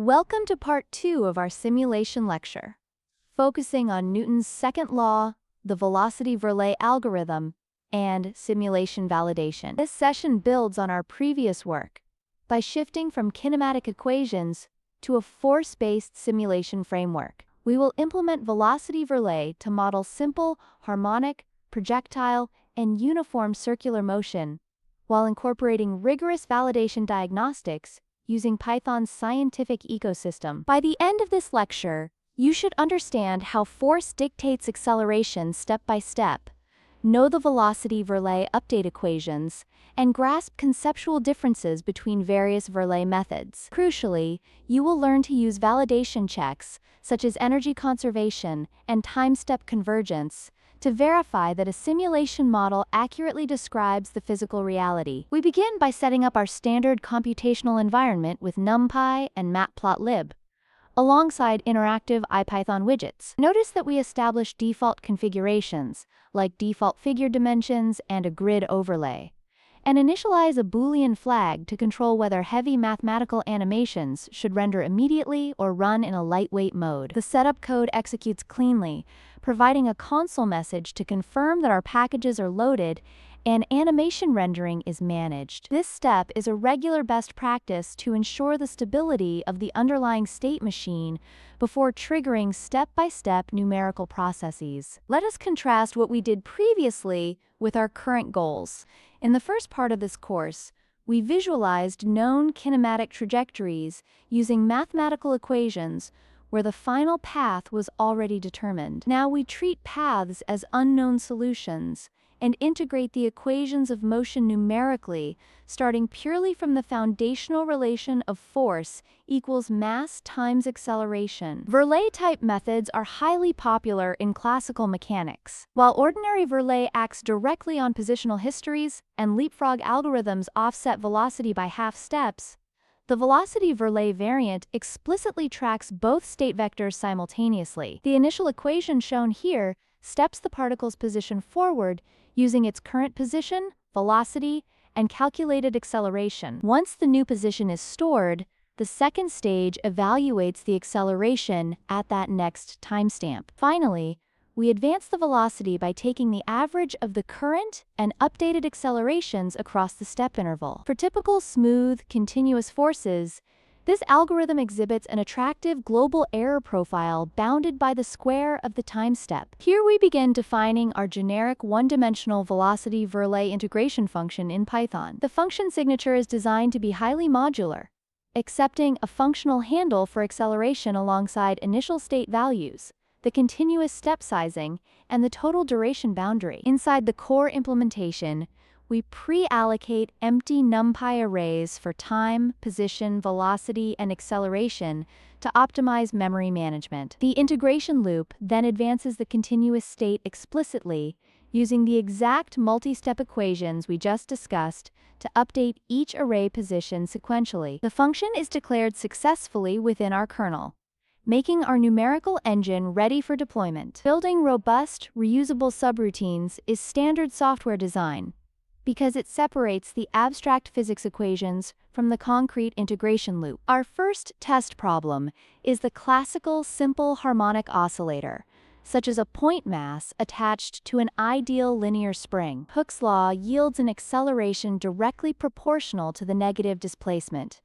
Welcome to part 2 of our simulation lecture, focusing on Newton's second law, the velocity-Verlet algorithm, and simulation validation. This session builds on our previous work by shifting from kinematic equations to a force-based simulation framework. We will implement velocity-Verlet to model simple, harmonic, projectile, and uniform circular motion, while incorporating rigorous validation diagnostics using Python's scientific ecosystem. By the end of this lecture, you should understand how force dictates acceleration step by step, know the velocity-Verlet update equations, and grasp conceptual differences between various Verlet methods. Crucially, you will learn to use validation checks, such as energy conservation and time-step convergence, to verify that a simulation model accurately describes the physical reality. We begin by setting up our standard computational environment with NumPy and Matplotlib, alongside interactive IPython widgets. Notice that we establish default configurations, like default figure dimensions and a grid overlay, and initialize a Boolean flag to control whether heavy mathematical animations should render immediately or run in a lightweight mode. The setup code executes cleanly, providing a console message to confirm that our packages are loaded and animation rendering is managed. This step is a regular best practice to ensure the stability of the underlying state machine before triggering step-by-step numerical processes. Let us contrast what we did previously with our current goals. In the first part of this course, we visualized known kinematic trajectories using mathematical equations where the final path was already determined. Now we treat paths as unknown solutions and integrate the equations of motion numerically, starting purely from the foundational relation of force equals mass times acceleration. Verlet-type methods are highly popular in classical mechanics. While ordinary Verlet acts directly on positional histories and leapfrog algorithms offset velocity by half steps, the velocity-Verlet variant explicitly tracks both state vectors simultaneously. The initial equation shown here steps the particle's position forward using its current position, velocity, and calculated acceleration. Once the new position is stored, the second stage evaluates the acceleration at that next timestamp. Finally, we advance the velocity by taking the average of the current and updated accelerations across the step interval. For typical smooth, continuous forces, this algorithm exhibits an attractive global error profile bounded by the square of the time step. Here we begin defining our generic one-dimensional velocity-Verlet integration function in Python. The function signature is designed to be highly modular, accepting a functional handle for acceleration alongside initial state values, the continuous step sizing, and the total duration boundary. Inside the core implementation, we pre-allocate empty NumPy arrays for time, position, velocity, and acceleration to optimize memory management. The integration loop then advances the continuous state explicitly, using the exact multi-step equations we just discussed to update each array position sequentially. The function is declared successfully within our kernel, making our numerical engine ready for deployment. Building robust, reusable subroutines is standard software design, because it separates the abstract physics equations from the concrete integration loop. Our first test problem is the classical simple harmonic oscillator, such as a point mass attached to an ideal linear spring. Hooke's law yields an acceleration directly proportional to the negative displacement,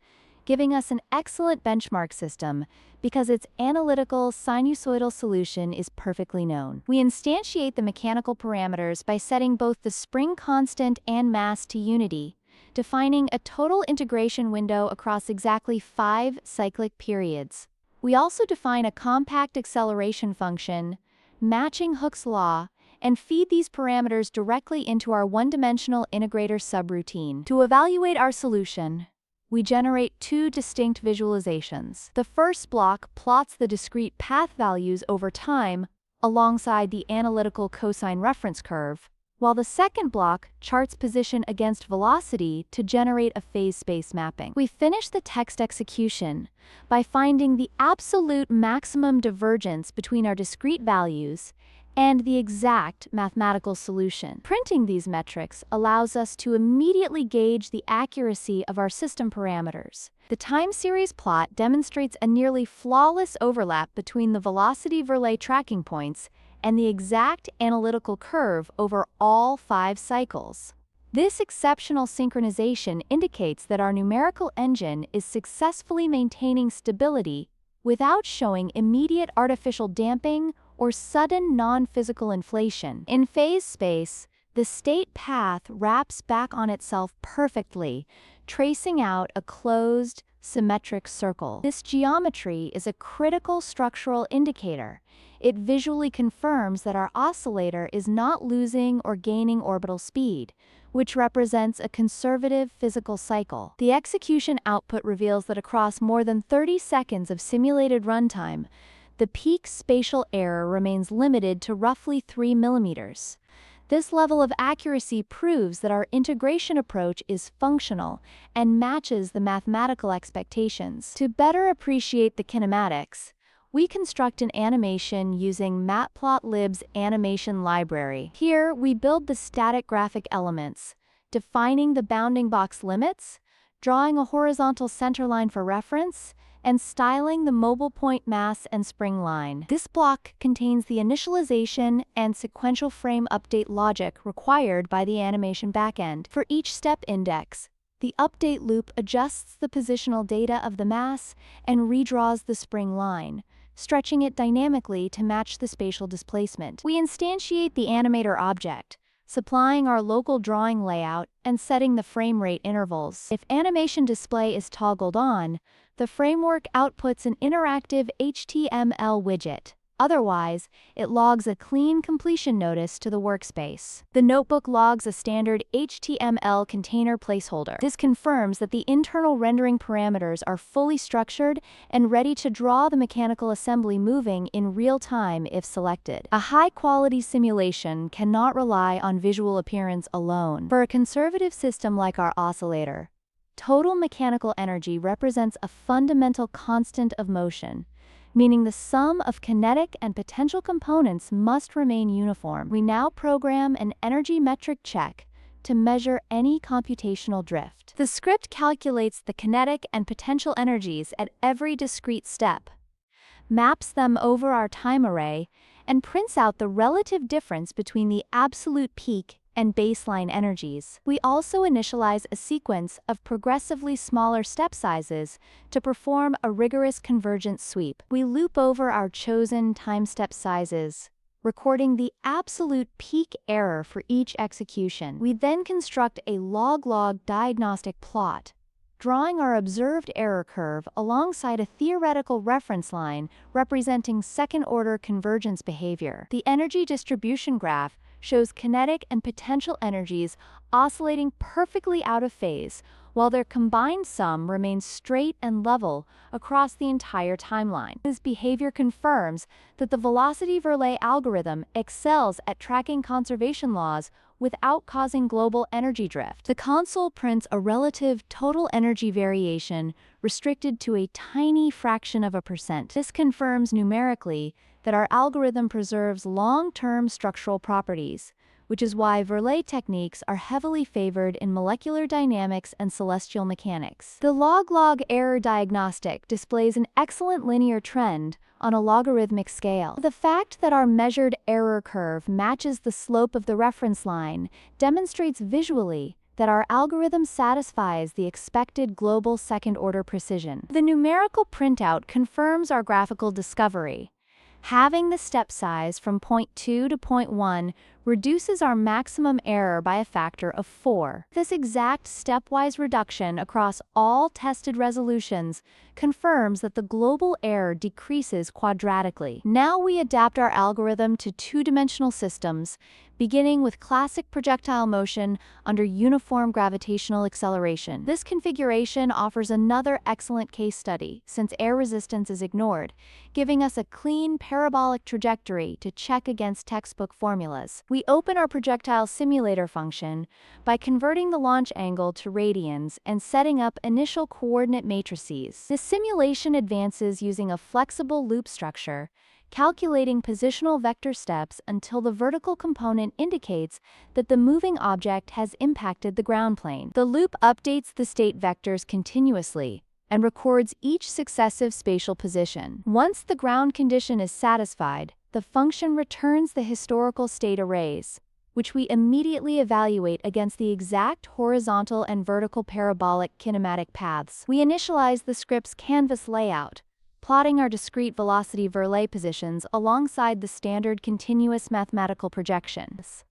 giving us an excellent benchmark system because its analytical sinusoidal solution is perfectly known. We instantiate the mechanical parameters by setting both the spring constant and mass to unity, defining a total integration window across exactly 5 cyclic periods. We also define a compact acceleration function, matching Hooke's law, and feed these parameters directly into our one-dimensional integrator subroutine. To evaluate our solution, we generate 2 distinct visualizations. The first block plots the discrete path values over time alongside the analytical cosine reference curve, while the second block charts position against velocity to generate a phase space mapping. We finish the text execution by finding the absolute maximum divergence between our discrete values and the exact mathematical solution. Printing these metrics allows us to immediately gauge the accuracy of our system parameters. The time series plot demonstrates a nearly flawless overlap between the velocity Verlet tracking points and the exact analytical curve over all 5 cycles. This exceptional synchronization indicates that our numerical engine is successfully maintaining stability without showing immediate artificial damping or sudden non-physical inflation. In phase space, the state path wraps back on itself perfectly, tracing out a closed, symmetric circle. This geometry is a critical structural indicator. It visually confirms that our oscillator is not losing or gaining orbital speed, which represents a conservative physical cycle. The execution output reveals that across more than 30 seconds of simulated runtime, the peak spatial error remains limited to roughly 3 millimeters. This level of accuracy proves that our integration approach is functional and matches the mathematical expectations. To better appreciate the kinematics, we construct an animation using Matplotlib's animation library. Here, we build the static graphic elements, defining the bounding box limits, drawing a horizontal centerline for reference, and styling the mobile point mass and spring line. This block contains the initialization and sequential frame update logic required by the animation backend. For each step index, the update loop adjusts the positional data of the mass and redraws the spring line, stretching it dynamically to match the spatial displacement. We instantiate the animator object, supplying our local drawing layout and setting the frame rate intervals. If animation display is toggled on, the framework outputs an interactive HTML widget. Otherwise, it logs a clean completion notice to the workspace. The notebook logs a standard HTML container placeholder. This confirms that the internal rendering parameters are fully structured and ready to draw the mechanical assembly moving in real time if selected. A high-quality simulation cannot rely on visual appearance alone. For a conservative system like our oscillator, total mechanical energy represents a fundamental constant of motion, meaning the sum of kinetic and potential components must remain uniform. We now program an energy metric check to measure any computational drift. The script calculates the kinetic and potential energies at every discrete step, maps them over our time array, and prints out the relative difference between the absolute peak and baseline energies. We also initialize a sequence of progressively smaller step sizes to perform a rigorous convergence sweep. We loop over our chosen time step sizes, recording the absolute peak error for each execution. We then construct a log-log diagnostic plot, drawing our observed error curve alongside a theoretical reference line representing second-order convergence behavior. The energy distribution graph shows kinetic and potential energies oscillating perfectly out of phase, while their combined sum remains straight and level across the entire timeline. This behavior confirms that the velocity-Verlet algorithm excels at tracking conservation laws without causing global energy drift. The console prints a relative total energy variation restricted to a tiny fraction of a percent. This confirms numerically that our algorithm preserves long-term structural properties, which is why Verlet techniques are heavily favored in molecular dynamics and celestial mechanics. The log-log error diagnostic displays an excellent linear trend on a logarithmic scale. The fact that our measured error curve matches the slope of the reference line demonstrates visually that our algorithm satisfies the expected global second-order precision. The numerical printout confirms our graphical discovery. Having the step size from 0.2 to 0.1 reduces our maximum error by a factor of 4. This exact stepwise reduction across all tested resolutions confirms that the global error decreases quadratically. Now we adapt our algorithm to two-dimensional systems, beginning with classic projectile motion under uniform gravitational acceleration. This configuration offers another excellent case study, since air resistance is ignored, giving us a clean parabolic trajectory to check against textbook formulas. We open our projectile simulator function by converting the launch angle to radians and setting up initial coordinate matrices. The simulation advances using a flexible loop structure, calculating positional vector steps until the vertical component indicates that the moving object has impacted the ground plane. The loop updates the state vectors continuously and records each successive spatial position. Once the ground condition is satisfied, the function returns the historical state arrays, which we immediately evaluate against the exact horizontal and vertical parabolic kinematic paths. We initialize the script's canvas layout, plotting our discrete velocity Verlet positions alongside the standard continuous mathematical projections.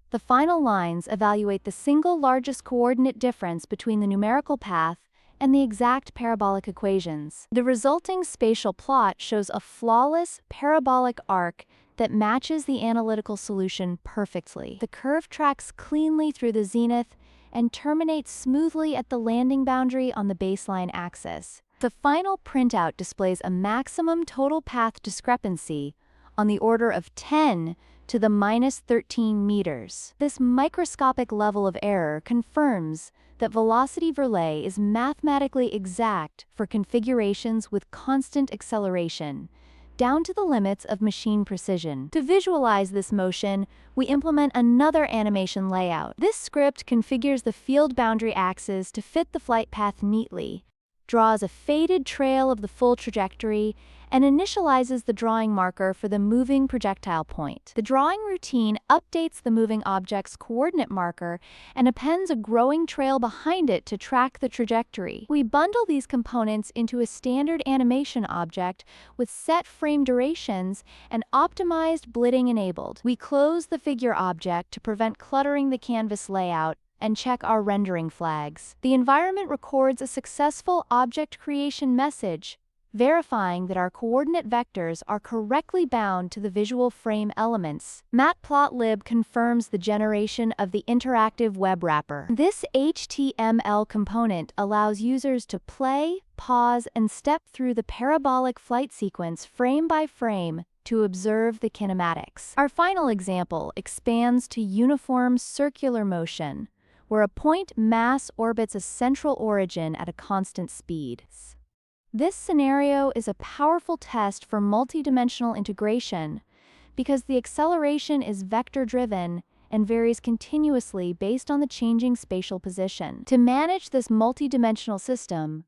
The final lines evaluate the single largest coordinate difference between the numerical path and the exact parabolic equations. The resulting spatial plot shows a flawless parabolic arc that matches the analytical solution perfectly. The curve tracks cleanly through the zenith and terminates smoothly at the landing boundary on the baseline axis. The final printout displays a maximum total path discrepancy on the order of 10 to the minus 13 meters. This microscopic level of error confirms that velocity Verlet is mathematically exact for configurations with constant acceleration, down to the limits of machine precision. To visualize this motion, we implement another animation layout. This script configures the field boundary axes to fit the flight path neatly, draws a faded trail of the full trajectory, and initializes the drawing marker for the moving projectile point. The drawing routine updates the moving object's coordinate marker and appends a growing trail behind it to track the trajectory. We bundle these components into a standard animation object with set frame durations and optimized blitting enabled. We close the figure object to prevent cluttering the canvas layout and check our rendering flags. The environment records a successful object creation message, verifying that our coordinate vectors are correctly bound to the visual frame elements. Matplotlib confirms the generation of the interactive web wrapper. This HTML component allows users to play, pause, and step through the parabolic flight sequence frame by frame to observe the kinematics. Our final example expands to uniform circular motion, where a point mass orbits a central origin at a constant speed. This scenario is a powerful test for multidimensional integration because the acceleration is vector-driven and varies continuously based on the changing spatial position. To manage this multidimensional system,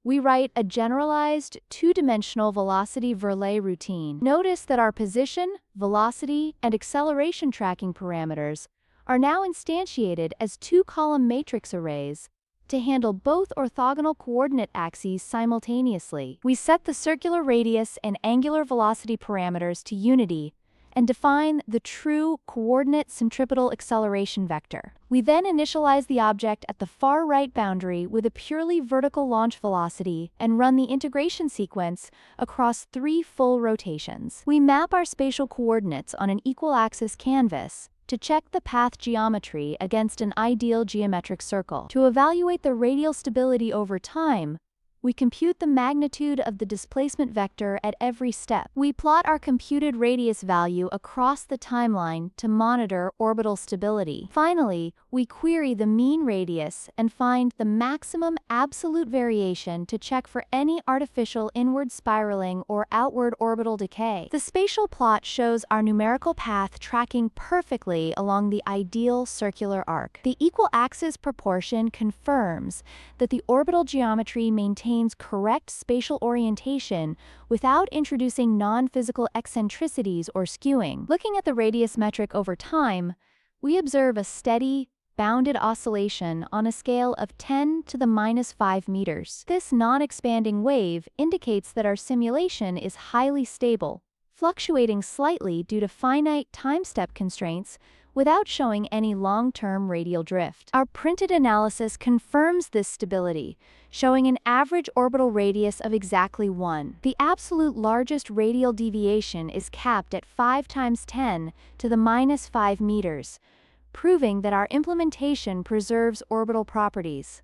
we write a generalized two-dimensional velocity Verlet routine. Notice that our position, velocity, and acceleration tracking parameters are now instantiated as two-column matrix arrays to handle both orthogonal coordinate axes simultaneously. We set the circular radius and angular velocity parameters to unity and define the true coordinate centripetal acceleration vector. We then initialize the object at the far right boundary with a purely vertical launch velocity and run the integration sequence across 3 full rotations. We map our spatial coordinates on an equal axis canvas to check the path geometry against an ideal geometric circle. To evaluate the radial stability over time, we compute the magnitude of the displacement vector at every step. We plot our computed radius value across the timeline to monitor orbital stability. Finally, we query the mean radius and find the maximum absolute variation to check for any artificial inward spiraling or outward orbital decay. The spatial plot shows our numerical path tracking perfectly along the ideal circular arc. The equal axis proportion confirms that the orbital geometry maintains correct spatial orientation without introducing non-physical eccentricities or skewing. Looking at the radius metric over time, we observe a steady, bounded oscillation on a scale of 10 to the minus 5 meters. This non-expanding wave indicates that our simulation is highly stable, fluctuating slightly due to finite time step constraints without showing any long-term radial drift. Our printed analysis confirms this stability, showing an average orbital radius of exactly 1. The absolute largest radial deviation is capped at 5 times 10 to the minus 5 meters, proving that our implementation preserves orbital properties.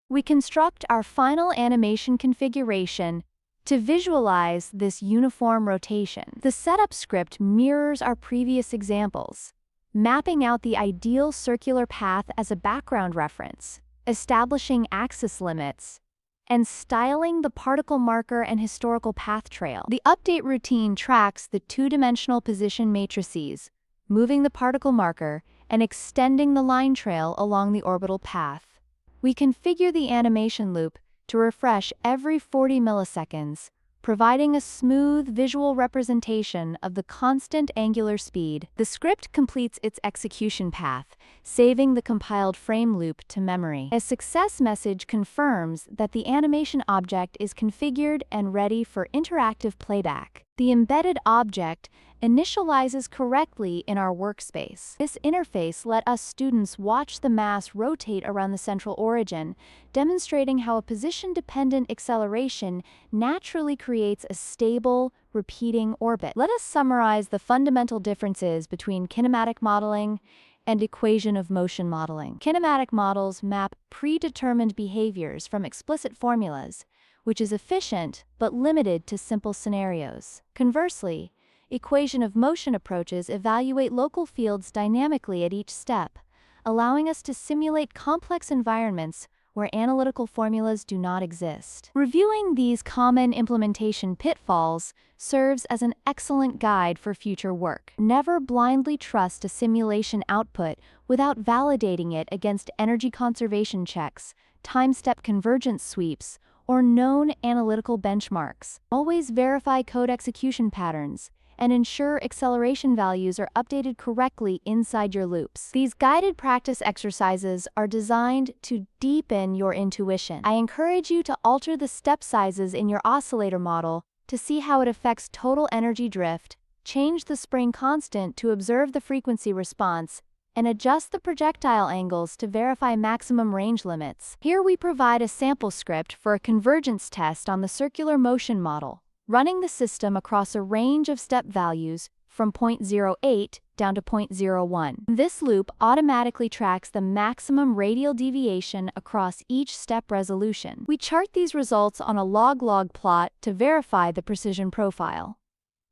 We construct our final animation configuration to visualize this uniform rotation. The setup script mirrors our previous examples, mapping out the ideal circular path as a background reference, establishing axis limits, and styling the particle marker and historical path trail. The update routine tracks the two-dimensional position matrices, moving the particle marker and extending the line trail along the orbital path. We configure the animation loop to refresh every 40 milliseconds, providing a smooth visual representation of the constant angular speed. The script completes its execution path, saving the compiled frame loop to memory. A success message confirms that the animation object is configured and ready for interactive playback. The embedded object initializes correctly in our workspace. This interface let us students watch the mass rotate around the central origin, demonstrating how a position-dependent acceleration naturally creates a stable, repeating orbit. Let us summarize the fundamental differences between kinematic modeling and equation of motion modeling. Kinematic models map predetermined behaviors from explicit formulas, which is efficient but limited to simple scenarios. Conversely, equation of motion approaches evaluate local fields dynamically at each step, allowing us to simulate complex environments where analytical formulas do not exist. Reviewing these common implementation pitfalls serves as an excellent guide for future work. Never blindly trust a simulation output without validating it against energy conservation checks, time-step convergence sweeps, or known analytical benchmarks. Always verify code execution patterns and ensure acceleration values are updated correctly inside your loops. These guided practice exercises are designed to deepen your intuition. I encourage you to alter the step sizes in your oscillator model to see how it affects total energy drift, change the spring constant to observe the frequency response, and adjust the projectile angles to verify maximum range limits. Here we provide a sample script for a convergence test on the circular motion model, running the system across a range of step values from 0.08 down to 0.01. This loop automatically tracks the maximum radial deviation across each step resolution. We chart these results on a log-log plot to verify the precision profile.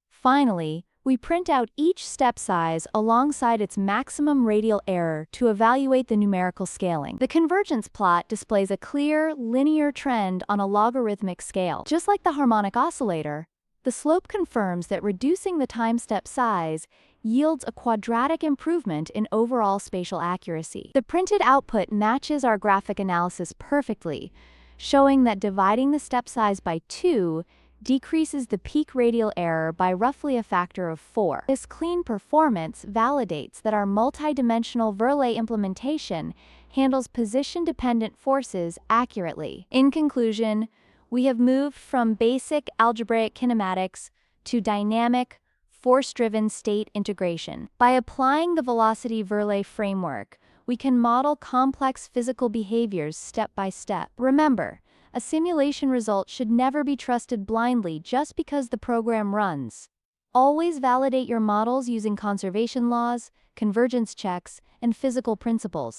Finally, we print out each step size alongside its maximum radial error to evaluate the numerical scaling. The convergence plot displays a clear, linear trend on a logarithmic scale. Just like the harmonic oscillator, the slope confirms that reducing the time step size yields a quadratic improvement in overall spatial accuracy. The printed output matches our graphic analysis perfectly, showing that dividing the step size by 2 decreases the peak radial error by roughly a factor of 4. This clean performance validates that our multidimensional Verlet implementation handles position-dependent forces accurately. In conclusion, we have moved from basic algebraic kinematics to dynamic, force-driven state integration. By applying the Velocity-Verlet framework, we can model complex physical behaviors step by step. Remember, a simulation result should never be trusted blindly just because the program runs. Always validate your models using conservation laws, convergence checks, and physical principles.